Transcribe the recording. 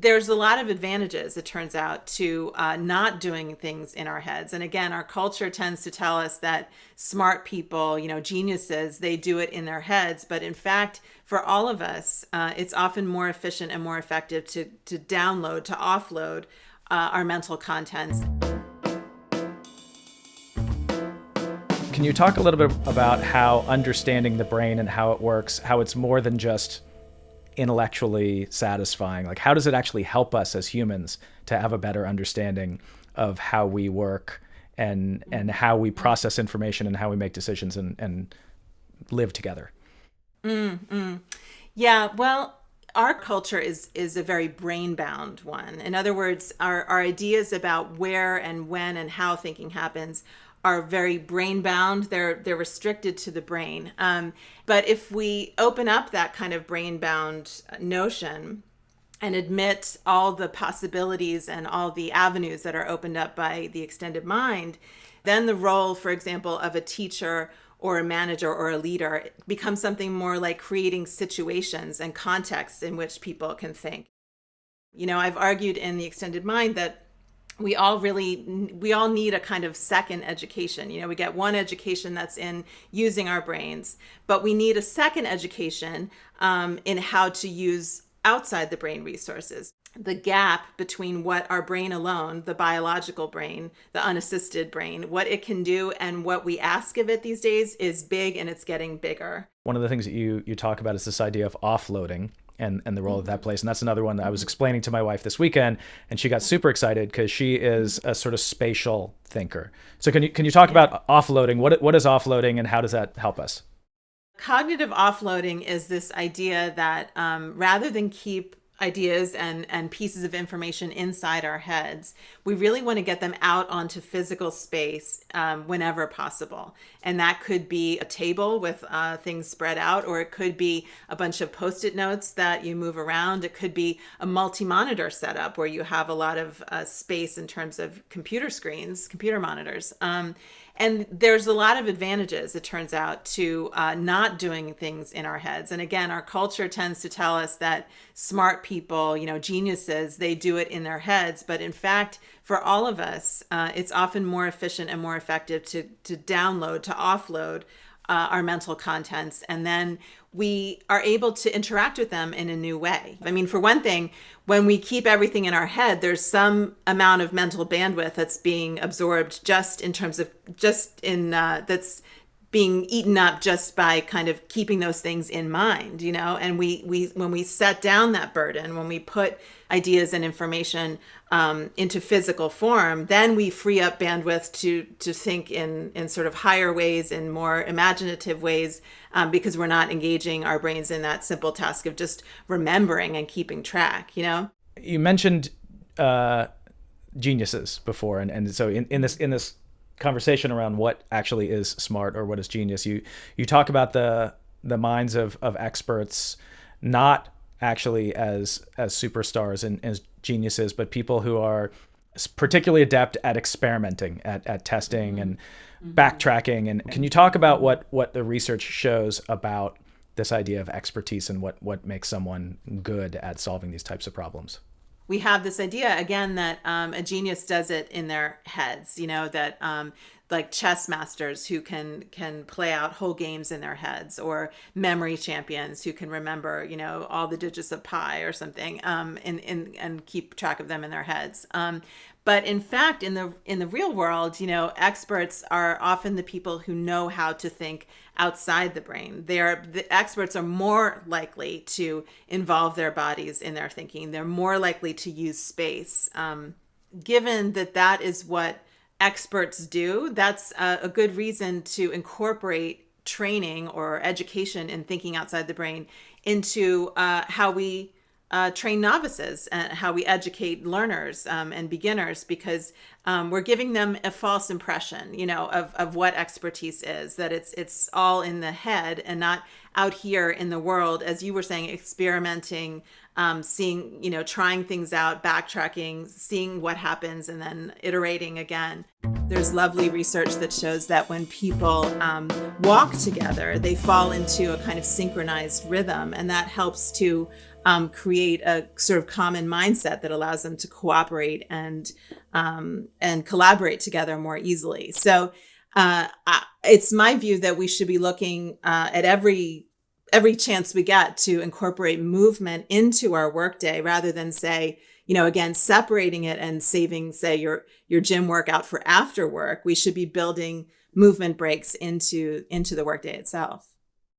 there's a lot of advantages, it turns out, to not doing things in our heads. And again, our culture tends to tell us that smart people, geniuses, they do it in their heads. But in fact, for all of us, it's often more efficient and more effective to download, to offload our mental contents. Can you talk a little bit about how understanding the brain and how it works, how it's more than just intellectually satisfying? Like, how does it actually help us as humans to have a better understanding of how we work and how we process information and how we make decisions and live together? Yeah, well, our culture is a very brain-bound one. In other words, our ideas about where and when and how thinking happens are very brain-bound. They're restricted to the brain. But if we open up that kind of brain-bound notion and admit all the possibilities and all the avenues that are opened up by the extended mind, then the role, for example, of a teacher or a manager or a leader becomes something more like creating situations and contexts in which people can think. I've argued in the extended mind that we all need a kind of second education. We get one education that's in using our brains, but we need a second education in how to use outside the brain resources. The gap between what our brain alone, the biological brain, the unassisted brain, what it can do and what we ask of it these days is big, and it's getting bigger. One of the things that you talk about is this idea of offloading and the role that that plays. And that's another one that I was explaining to my wife this weekend, and she got super excited because she is a sort of spatial thinker. So can you talk about offloading? What is offloading and how does that help us? Cognitive offloading is this idea that rather than keep ideas and pieces of information inside our heads, we really want to get them out onto physical space whenever possible. And that could be a table with things spread out, or it could be a bunch of Post-it notes that you move around. It could be a multi-monitor setup where you have a lot of space in terms of computer screens, computer monitors. And there's a lot of advantages, it turns out, to not doing things in our heads. And again, our culture tends to tell us that smart people, geniuses, they do it in their heads. But in fact, for all of us, it's often more efficient and more effective to download, to offload our mental contents, and then we are able to interact with them in a new way. I mean, for one thing, when we keep everything in our head, there's some amount of mental bandwidth that's being absorbed just in terms of that's being eaten up just by kind of keeping those things in mind, and we when we set down that burden, when we put ideas and information into physical form, then we free up bandwidth to think in sort of higher ways, in more imaginative ways, because we're not engaging our brains in that simple task of just remembering and keeping track. You mentioned geniuses before, and so in this conversation around what actually is smart or what is genius, you talk about the minds of experts not actually as superstars and as geniuses, but people who are particularly adept at experimenting, at testing and backtracking. And can you talk about what the research shows about this idea of expertise and what makes someone good at solving these types of problems? We have this idea, again, that a genius does it in their heads, that like chess masters who can play out whole games in their heads, or memory champions who can remember, all the digits of pi or something, and keep track of them in their heads. But in fact, in the real world, experts are often the people who know how to think outside the brain. The experts are more likely to involve their bodies in their thinking. They're more likely to use space. Given that is what experts do, that's a good reason to incorporate training or education in thinking outside the brain into how we train novices and how we educate learners and beginners, because we're giving them a false impression, of what expertise is, that it's all in the head and not out here in the world, as you were saying, experimenting, seeing, trying things out, backtracking, seeing what happens, and then iterating again. There's lovely research that shows that when people walk together, they fall into a kind of synchronized rhythm, and that helps to create a sort of common mindset that allows them to cooperate and collaborate together more easily. So it's my view that we should be looking at every chance we get to incorporate movement into our workday, rather than say, again, separating it and saving, say, your gym workout for after work. We should be building movement breaks into the workday itself.